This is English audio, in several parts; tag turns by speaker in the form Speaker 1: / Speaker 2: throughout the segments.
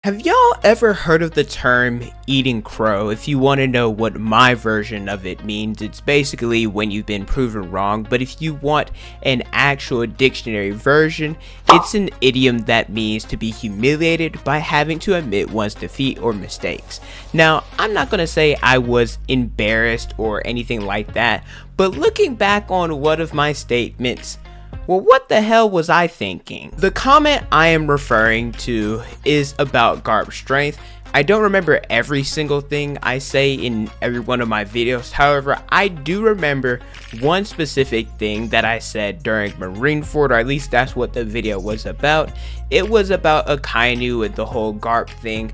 Speaker 1: Have y'all ever heard of the term eating crow? If you want to know what my version of it means, it's basically when you've been proven wrong, but if you want an actual dictionary version, it's an idiom that means to be humiliated by having to admit one's defeat or mistakes. Now, I'm not going to say I was embarrassed or anything like that, but looking back on one of my statements, well, what the hell was I thinking? The comment I am referring to is about Garp's strength. I don't remember every single thing I say in every one of my videos. However, I do remember one specific thing that I said during Marineford, or at least that's what the video was about. It was about Akainu and the whole Garp thing,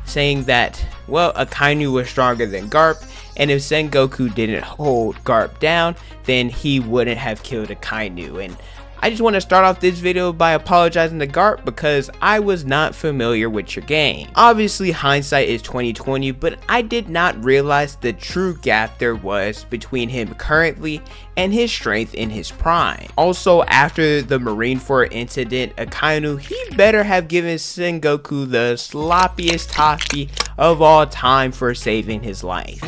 Speaker 1: saying that, well, Akainu was stronger than Garp, and if Sengoku didn't hold Garp down, then he wouldn't have killed Akainu. And I just want to start off this video by apologizing to Garp because I was not familiar with your game. Obviously hindsight is 2020, but I did not realize the true gap there was between him currently and his strength in his prime. Also, after the Marineford incident, Akainu, he better have given Sengoku the sloppiest toffee of all time for saving his life.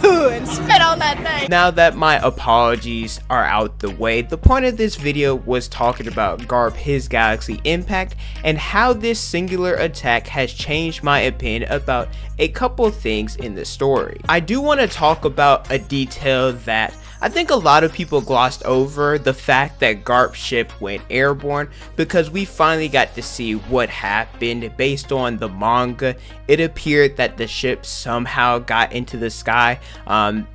Speaker 2: And spit on that thing.
Speaker 1: Now that my apologies are out the way, the point of this video was talking about Garp, his galaxy impact, and how this singular attack has changed my opinion about a couple things in the story. I do want to talk about a detail that I think a lot of people glossed over, the fact that Garp's ship went airborne, because we finally got to see what happened. Based on the manga, it appeared that the ship somehow got into the sky,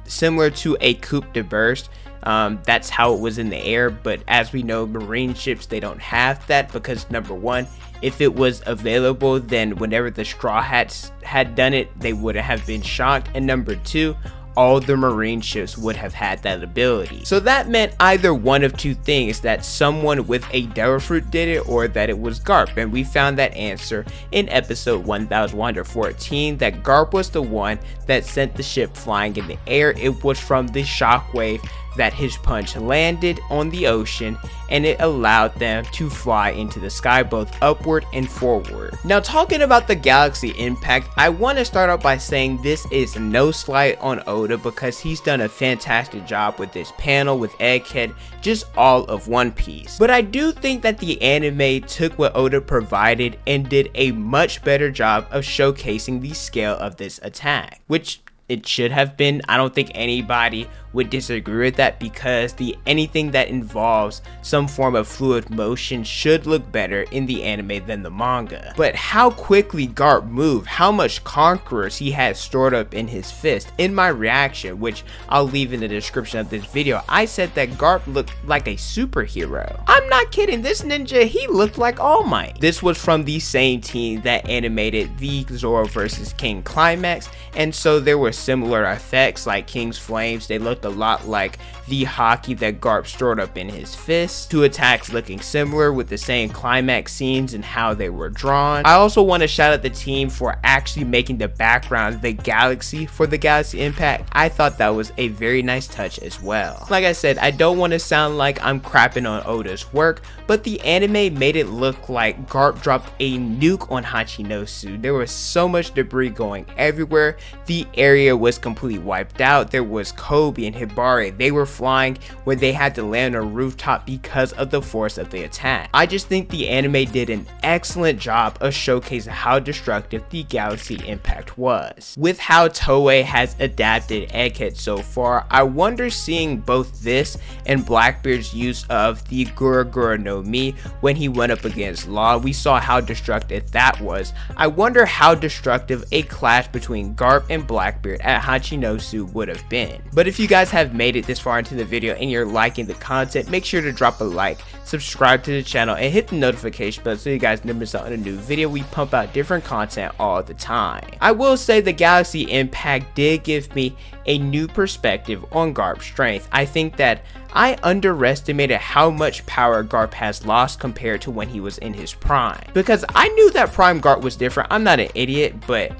Speaker 1: similar to a coup de burst. That's how it was in the air, but as we know, marine ships, they don't have that because, number one, if it was available, then whenever the Straw Hats had done it, they wouldn't have been shocked, and number two, all the marine ships would have had that ability. So that meant either one of two things, that someone with a devil fruit did it, or that it was Garp, and we found that answer in episode 1114, that Garp was the one that sent the ship flying in the air. It was from the shockwave that his punch landed on the ocean, and it allowed them to fly into the sky both upward and forward. Now, talking about the galaxy impact, I want to start out by saying this is no slight on Oda because he's done a fantastic job with this panel, with Egghead, just all of One Piece. But I do think that the anime took what Oda provided and did a much better job of showcasing the scale of this attack, which it should have been. I don't think anybody would disagree with that because anything that involves some form of fluid motion should look better in the anime than the manga. But how quickly Garp moved, how much conquerors he had stored up in his fist. In my reaction, which I'll leave in the description of this video, I said that Garp looked like a superhero. I'm not kidding, this ninja, he looked like All Might. This was from the same team that animated the Zoro vs. King climax, and so there were similar effects like King's Flames. They looked a lot like the hockey that Garp stored up in his fist. Two attacks looking similar with the same climax scenes and how they were drawn. I also want to shout out the team for actually making the background the galaxy for the galaxy impact. I thought that was a very nice touch as well. Like I said, I don't want to sound like I'm crapping on Oda's work, but the anime made it look like Garp dropped a nuke on Hachinosu. There was so much debris going everywhere. The area was completely wiped out. There was Kobe and Hibari. They were flying where they had to land on a rooftop because of the force of the attack. I just think the anime did an excellent job of showcasing how destructive the galaxy impact was. With how Toei has adapted Egghead so far, I wonder seeing both this and Blackbeard's use of the Gura Gura no Mi when he went up against Law. We saw how destructive that was. I wonder how destructive a clash between Garp and Blackbeard at Hachinosu would have been. But if you guys have made it this far into the video and you're liking the content, make sure to drop a like, subscribe to the channel, and hit the notification bell so you guys never miss out on a new video. We pump out different content all the time. I will say the galaxy impact did give me a new perspective on Garp's strength. I think that I underestimated how much power Garp has lost compared to when he was in his prime, because I knew that prime Garp was different. I'm not an idiot, but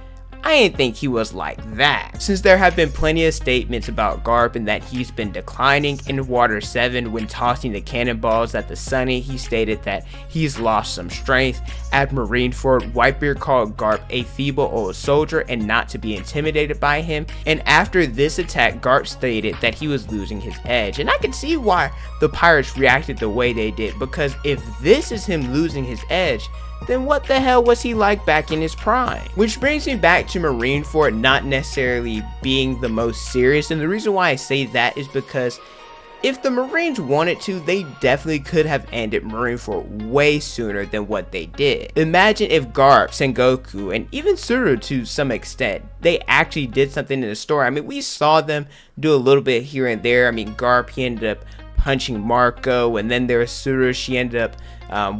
Speaker 1: I didn't think he was like that. Since there have been plenty of statements about Garp and that he's been declining, in Water 7 when tossing the cannonballs at the Sunny, he stated that he's lost some strength. At Marineford, Whitebeard called Garp a feeble old soldier and not to be intimidated by him, and after this attack, Garp stated that he was losing his edge, and I can see why the pirates reacted the way they did, because if this is him losing his edge, then what the hell was he like back in his prime? Which brings me back to Marineford not necessarily being the most serious, and the reason why I say that is because if the Marines wanted to, they definitely could have ended Marineford way sooner than what they did. Imagine if Garp, Sengoku, and even Tsuru to some extent, they actually did something in the story. I mean, we saw them do a little bit here and there. I mean, Garp, he ended up punching Marco, and then there was Tsuru, she ended up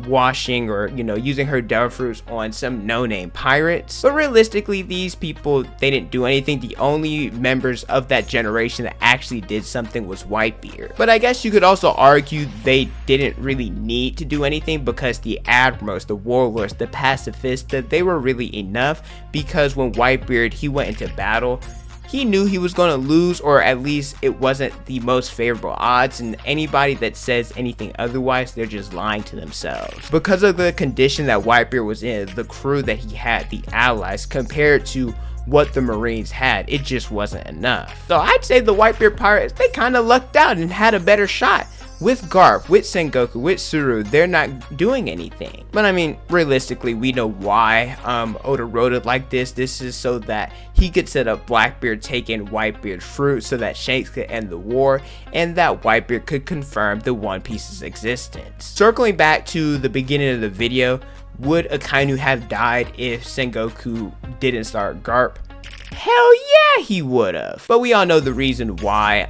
Speaker 1: washing or using her devil fruits on some no-name pirates. But realistically, these people, they didn't do anything. The only members of that generation that actually did something was Whitebeard. But I guess you could also argue they didn't really need to do anything, because the admirals, the warlords, the pacifista, they were really enough, because when Whitebeard, he went into battle, he knew he was going to lose, or at least it wasn't the most favorable odds, and anybody that says anything otherwise, they're just lying to themselves. Because of the condition that Whitebeard was in, the crew that he had, the allies, compared to what the Marines had, it just wasn't enough. So I'd say the Whitebeard pirates, they kind of lucked out and had a better shot. With Garp, with Sengoku, with Tsuru, they're not doing anything. But I mean, realistically, we know why Oda wrote it like this. This is so that he could set up Blackbeard taking Whitebeard's fruit so that Shanks could end the war, and that Whitebeard could confirm the One Piece's existence. Circling back to the beginning of the video, would Akainu have died if Sengoku didn't start Garp? Hell yeah, he would have. But we all know the reason why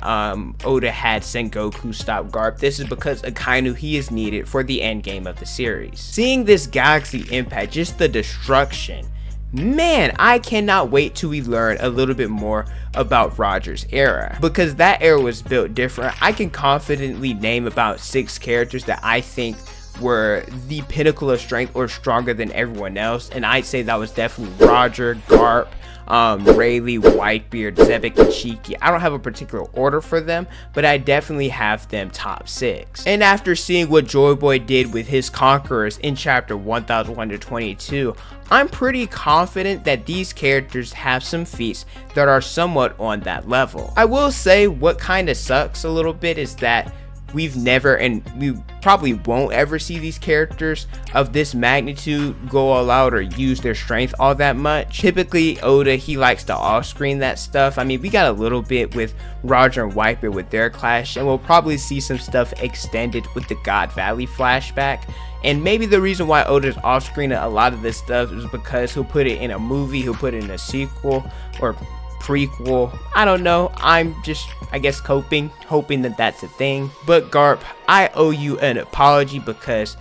Speaker 1: Oda had Sengoku stop Garp. This is because Akainu, he is needed for the end game of the series. Seeing this galaxy impact, just the destruction, man, I cannot wait till we learn a little bit more about Roger's era, because that era was built different. I can confidently name about 6 characters that I think were the pinnacle of strength or stronger than everyone else, and I'd say that was definitely Roger, Garp, Rayleigh, Whitebeard, Zebek, and Shiki. I don't have a particular order for them, but I definitely have them top 6. And after seeing what Joy Boy did with his conquerors in chapter 1122, I'm pretty confident that these characters have some feats that are somewhat on that level. I will say what kind of sucks a little bit is that we've never, and we probably won't ever see these characters of this magnitude go all out or use their strength all that much. Typically, Oda, he likes to off-screen that stuff. I mean, we got a little bit with Roger and Whitebeard with their clash, and we'll probably see some stuff extended with the God Valley flashback. And maybe the reason why Oda's off-screening a lot of this stuff is because he'll put it in a movie, he'll put it in a sequel, or prequel. I don't know. I'm just, I guess, hoping that that's a thing. But Garp, I owe you an apology because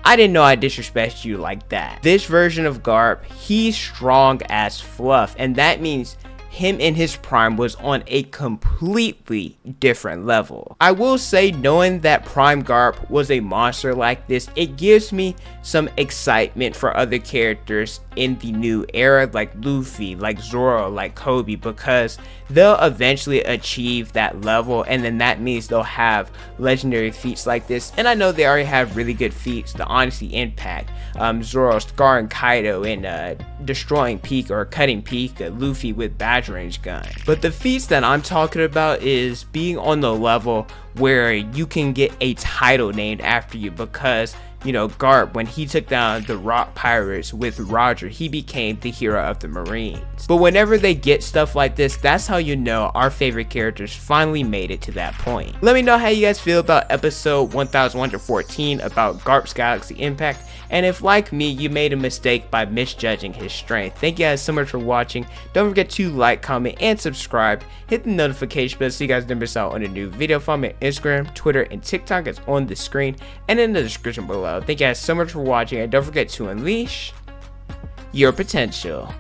Speaker 1: I didn't know I disrespected you like that. This version of Garp, he's strong as fluff, and that means him in his prime was on a completely different level. I will say, knowing that Prime Garp was a monster like this, it gives me some excitement for other characters in the new era, like Luffy, like Zoro, like Kobe, because they'll eventually achieve that level, and then that means they'll have legendary feats like this. And I know they already have really good feats, the Honesty Impact, Zoro scarring Kaido and destroying Pika or cutting Pika, Luffy with Badge Range gun. But the feats that I'm talking about is being on the level where you can get a title named after you, because Garp, when he took down the Rock Pirates with Roger, he became the hero of the Marines. But whenever they get stuff like this, that's how you know our favorite characters finally made it to that point. Let me know how you guys feel about episode 1114 about Garp's Galaxy Impact, and if, like me, you made a mistake by misjudging his strength. Thank you guys so much for watching. Don't forget to like, comment, and subscribe. Hit the notification bell so you guys don't miss out on a new video. Follow me on Instagram, Twitter, and TikTok. It's on the screen and in the description below. Thank you guys so much for watching, and don't forget to unleash your potential.